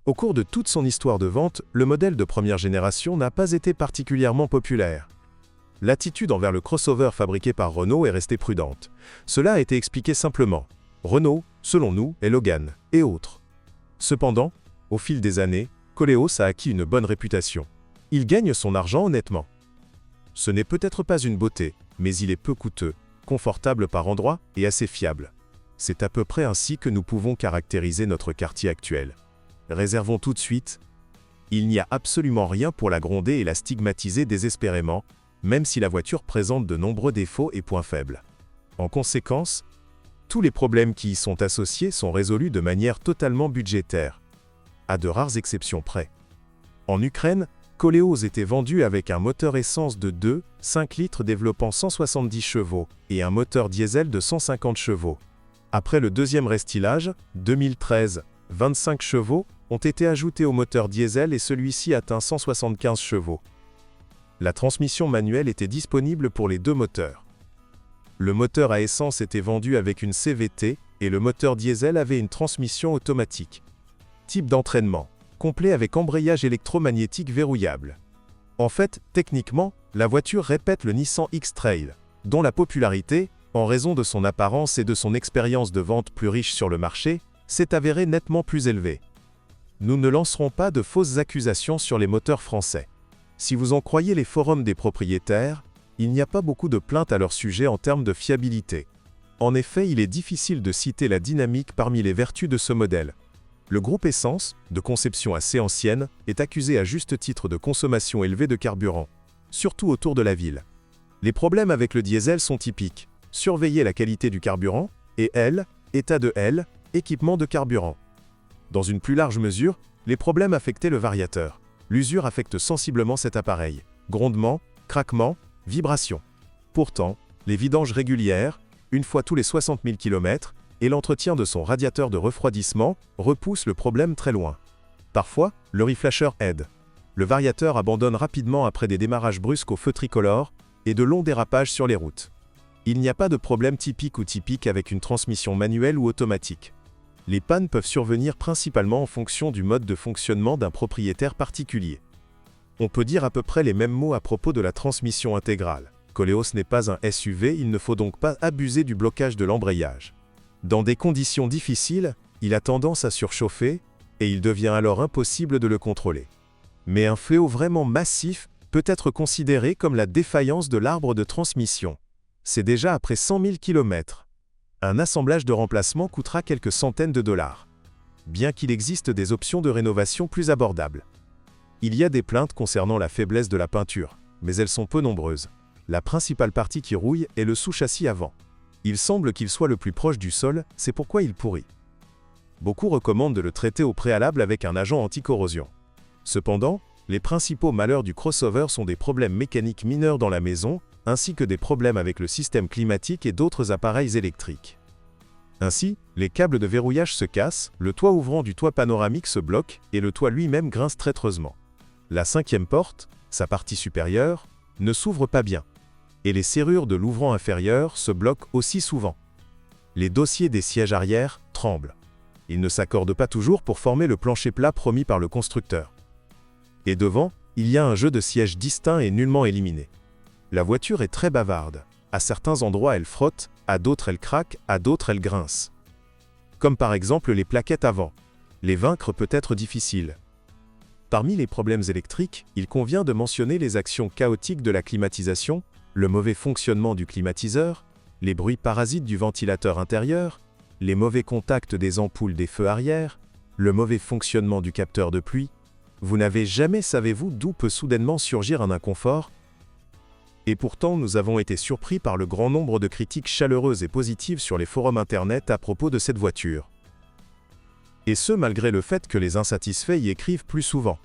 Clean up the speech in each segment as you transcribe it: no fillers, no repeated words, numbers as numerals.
Au cours de toute son histoire de vente, le modèle de première génération n'a pas été particulièrement populaire. L'attitude envers le crossover fabriqué par Renault est restée prudente. Cela a été expliqué simplement. Renault, selon nous, est Logan, et autres. Cependant, au fil des années, Koleos a acquis une bonne réputation. Il gagne son argent honnêtement. Ce n'est peut-être pas une beauté, mais il est peu coûteux, confortable par endroits et assez fiable. C'est à peu près ainsi que nous pouvons caractériser notre quartier actuel. Réservons tout de suite. Il n'y a absolument rien pour la gronder et la stigmatiser désespérément, même si la voiture présente de nombreux défauts et points faibles. En conséquence, tous les problèmes qui y sont associés sont résolus de manière totalement budgétaire, à de rares exceptions près. En Ukraine, Koleos était vendu avec un moteur essence de 2,5 litres développant 170 chevaux et un moteur diesel de 150 chevaux. Après le deuxième restylage, 2013, 25 chevaux ont été ajoutés au moteur diesel et celui-ci atteint 175 chevaux. La transmission manuelle était disponible pour les deux moteurs. Le moteur à essence était vendu avec une CVT et le moteur diesel avait une transmission automatique. Type d'entraînement, complet avec embrayage électromagnétique verrouillable. En fait, techniquement, la voiture répète le Nissan X-Trail, dont la popularité, en raison de son apparence et de son expérience de vente plus riche sur le marché, s'est avérée nettement plus élevée. Nous ne lancerons pas de fausses accusations sur les moteurs français. Si vous en croyez les forums des propriétaires, il n'y a pas beaucoup de plaintes à leur sujet en termes de fiabilité. En effet, il est difficile de citer la dynamique parmi les vertus de ce modèle. Le groupe Essence, de conception assez ancienne, est accusé à juste titre de consommation élevée de carburant, surtout autour de la ville. Les problèmes avec le diesel sont typiques. Surveiller la qualité du carburant, et état de équipement de carburant. Dans une plus large mesure, les problèmes affectaient le variateur. L'usure affecte sensiblement cet appareil. Grondement, craquement, vibrations. Pourtant, les vidanges régulières, une fois tous les 60 000 km, et l'entretien de son radiateur de refroidissement repoussent le problème très loin. Parfois, le reflasher aide. Le variateur abandonne rapidement après des démarrages brusques au feu tricolore et de longs dérapages sur les routes. Il n'y a pas de problème typique ou typique avec une transmission manuelle ou automatique. Les pannes peuvent survenir principalement en fonction du mode de fonctionnement d'un propriétaire particulier. On peut dire à peu près les mêmes mots à propos de la transmission intégrale. Koleos n'est pas un SUV, il ne faut donc pas abuser du blocage de l'embrayage. Dans des conditions difficiles, il a tendance à surchauffer, et il devient alors impossible de le contrôler. Mais un fléau vraiment massif peut être considéré comme la défaillance de l'arbre de transmission. C'est déjà après 100 000 km. Un assemblage de remplacement coûtera quelques centaines de dollars. Bien qu'il existe des options de rénovation plus abordables. Il y a des plaintes concernant la faiblesse de la peinture, mais elles sont peu nombreuses. La principale partie qui rouille est le sous-châssis avant. Il semble qu'il soit le plus proche du sol, c'est pourquoi il pourrit. Beaucoup recommandent de le traiter au préalable avec un agent anti-corrosion. Cependant, les principaux malheurs du crossover sont des problèmes mécaniques mineurs dans la maison, ainsi que des problèmes avec le système climatique et d'autres appareils électriques. Ainsi, les câbles de verrouillage se cassent, le toit ouvrant du toit panoramique se bloque et le toit lui-même grince traîtreusement. La cinquième porte, sa partie supérieure, ne s'ouvre pas bien. Et les serrures de l'ouvrant inférieur se bloquent aussi souvent. Les dossiers des sièges arrière tremblent. Ils ne s'accordent pas toujours pour former le plancher plat promis par le constructeur. Et devant, il y a un jeu de sièges distinct et nullement éliminé. La voiture est très bavarde. À certains endroits, elle frotte, à d'autres, elle craque, à d'autres, elle grince. Comme par exemple les plaquettes avant. Les vaincre peut être difficile. Parmi les problèmes électriques, il convient de mentionner les actions chaotiques de la climatisation, le mauvais fonctionnement du climatiseur, les bruits parasites du ventilateur intérieur, les mauvais contacts des ampoules des feux arrière, le mauvais fonctionnement du capteur de pluie. Vous n'avez jamais, savez-vous, d'où peut soudainement surgir un inconfort? Et pourtant, nous avons été surpris par le grand nombre de critiques chaleureuses et positives sur les forums internet à propos de cette voiture. Et ce malgré le fait que les insatisfaits y écrivent plus souvent.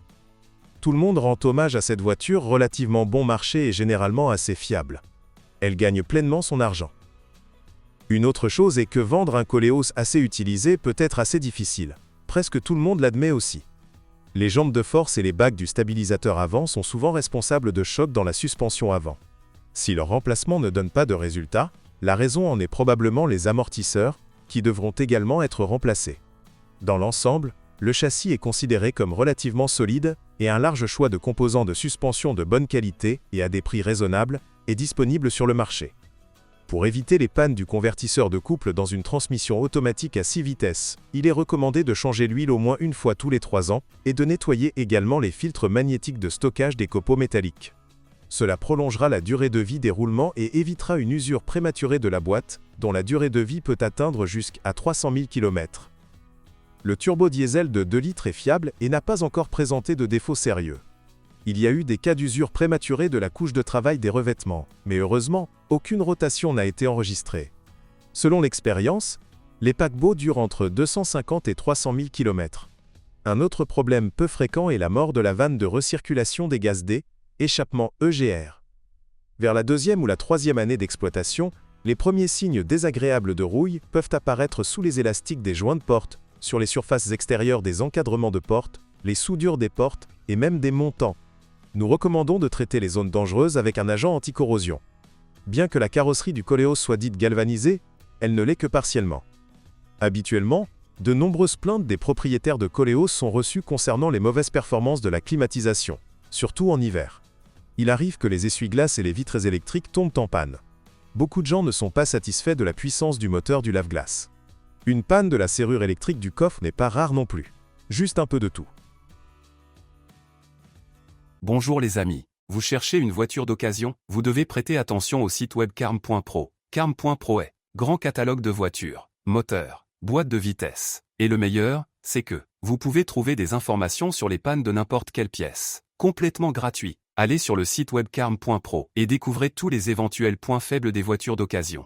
Tout le monde rend hommage à cette voiture relativement bon marché et généralement assez fiable. Elle gagne pleinement son argent. Une autre chose est que vendre un Koleos assez utilisé peut être assez difficile. Presque tout le monde l'admet aussi. Les jambes de force et les bagues du stabilisateur avant sont souvent responsables de chocs dans la suspension avant. Si leur remplacement ne donne pas de résultat, la raison en est probablement les amortisseurs, qui devront également être remplacés. Dans l'ensemble, Le châssis est considéré comme relativement solide et un large choix de composants de suspension de bonne qualité et à des prix raisonnables est disponible sur le marché. Pour éviter les pannes du convertisseur de couple dans une transmission automatique à 6 vitesses, il est recommandé de changer l'huile au moins une fois tous les 3 ans et de nettoyer également les filtres magnétiques de stockage des copeaux métalliques. Cela prolongera la durée de vie des roulements et évitera une usure prématurée de la boîte, dont la durée de vie peut atteindre jusqu'à 300 000 km. Le turbo diesel de 2 litres est fiable et n'a pas encore présenté de défauts sérieux. Il y a eu des cas d'usure prématurée de la couche de travail des revêtements, mais heureusement, aucune rotation n'a été enregistrée. Selon l'expérience, les paquebots durent entre 250 et 300 000 km. Un autre problème peu fréquent est la mort de la vanne de recirculation des gaz D, échappement EGR. Vers la 2e ou la 3e année d'exploitation, les premiers signes désagréables de rouille peuvent apparaître sous les élastiques des joints de porte, sur les surfaces extérieures des encadrements de porte, les soudures des portes et même des montants. Nous recommandons de traiter les zones dangereuses avec un agent anti-corrosion. Bien que la carrosserie du Koleos soit dite galvanisée, elle ne l'est que partiellement. Habituellement, de nombreuses plaintes des propriétaires de Koleos sont reçues concernant les mauvaises performances de la climatisation, surtout en hiver. Il arrive que les essuie-glaces et les vitres électriques tombent en panne. Beaucoup de gens ne sont pas satisfaits de la puissance du moteur du lave-glace. Une panne de la serrure électrique du coffre n'est pas rare non plus. Juste un peu de tout. Bonjour les amis, vous cherchez une voiture d'occasion, vous devez prêter attention au site web carm.pro. Carm.pro est grand catalogue de voitures, moteurs, boîtes de vitesse. Et le meilleur, c'est que vous pouvez trouver des informations sur les pannes de n'importe quelle pièce. Complètement gratuit. Allez sur le site web carm.pro et découvrez tous les éventuels points faibles des voitures d'occasion.